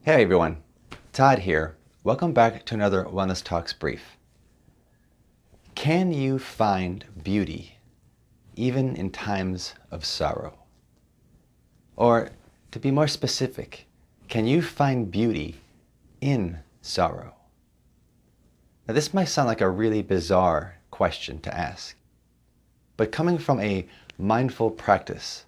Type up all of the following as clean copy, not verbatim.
Hey everyone, Todd here. Welcome back to another Wellness Talks brief. Can you find beauty even in times of sorrow? Or to be more specific, can you find beauty in sorrow? Now this might sound like a really bizarre question to ask, but coming from a mindful practice,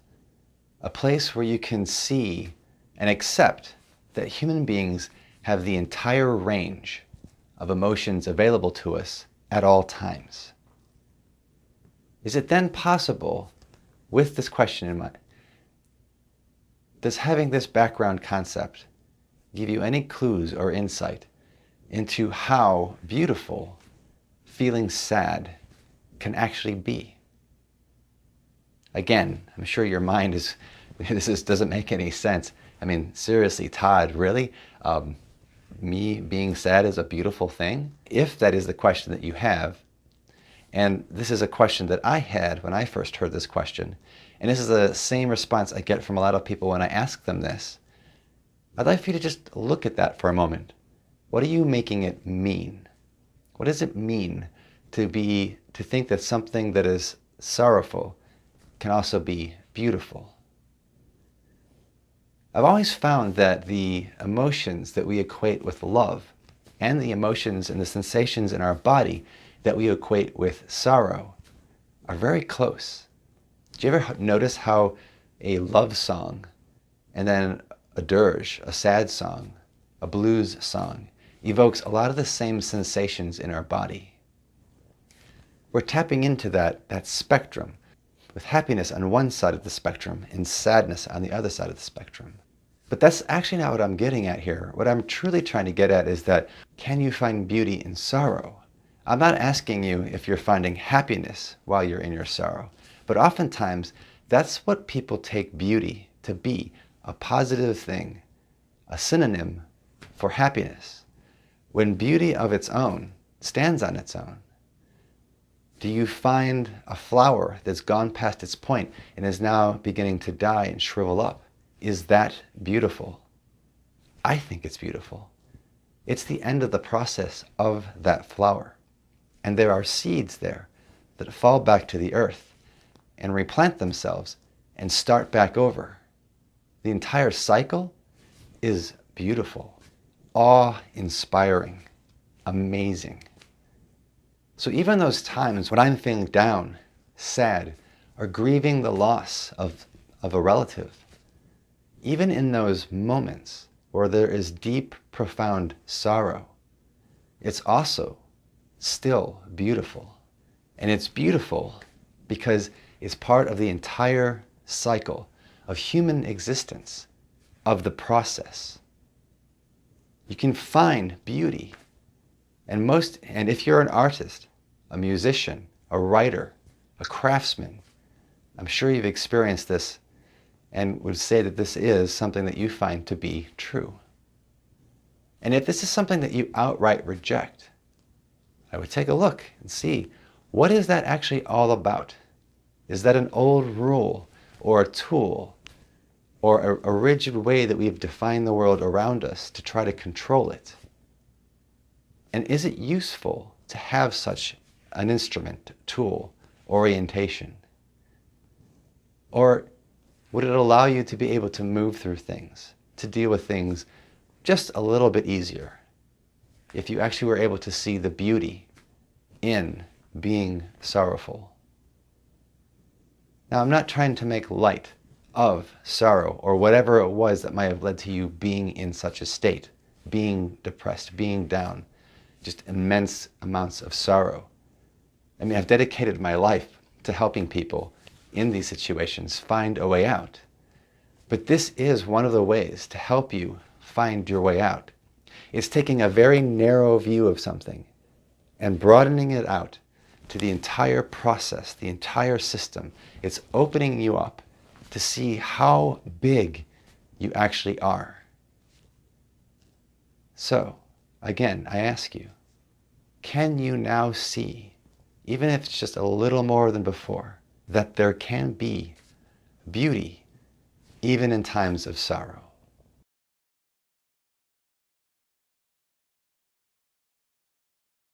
a place where you can see and accept that human beings have the entire range of emotions available to us at all times. Is it then possible, with this question in mind, does having this background concept give you any clues or insight into how beautiful feeling sad can actually be? Again, I'm sure your mind doesn't make any sense. I mean, seriously, Todd, really? Me being sad is a beautiful thing? If that is the question that you have, and this is a question that I had when I first heard this question, and this is the same response I get from a lot of people when I ask them this, I'd like for you to just look at that for a moment. What are you making it mean? What does it mean to think that something that is sorrowful can also be beautiful? I've always found that the emotions that we equate with love and the emotions and the sensations in our body that we equate with sorrow are very close. Do you ever notice how a love song and then a dirge, a sad song, a blues song, evokes a lot of the same sensations in our body? We're tapping into that spectrum, with happiness on one side of the spectrum and sadness on the other side of the spectrum. But that's actually not what I'm getting at here. What I'm truly trying to get at is that, can you find beauty in sorrow? I'm not asking you if you're finding happiness while you're in your sorrow, but oftentimes that's what people take beauty to be, a positive thing, a synonym for happiness, when beauty of its own stands on its own. Do you find a flower that's gone past its point and is now beginning to die and shrivel up? Is that beautiful? I think it's beautiful. It's the end of the process of that flower. And there are seeds there that fall back to the earth and replant themselves and start back over. The entire cycle is beautiful, awe-inspiring, amazing. So even those times when I'm feeling down, sad, or grieving the loss of a relative, even in those moments where there is deep, profound sorrow, it's also still beautiful. And it's beautiful because it's part of the entire cycle of human existence, of the process. You can find beauty. And if you're an artist, a musician, a writer, a craftsman, I'm sure you've experienced this and would say that this is something that you find to be true. And if this is something that you outright reject, I would take a look and see, what is that actually all about? Is that an old rule or a tool or a rigid way that we've defined the world around us to try to control it? And is it useful to have such an instrument, tool, orientation? Or would it allow you to be able to move through things, to deal with things just a little bit easier, if you actually were able to see the beauty in being sorrowful? Now, I'm not trying to make light of sorrow or whatever it was that might have led to you being in such a state, being depressed, being down, just immense amounts of sorrow. I mean, I've dedicated my life to helping people in these situations find a way out. But this is one of the ways to help you find your way out. It's taking a very narrow view of something and broadening it out to the entire process, the entire system. It's opening you up to see how big you actually are. So, again, I ask you, can you now see, even if it's just a little more than before, that there can be beauty even in times of sorrow?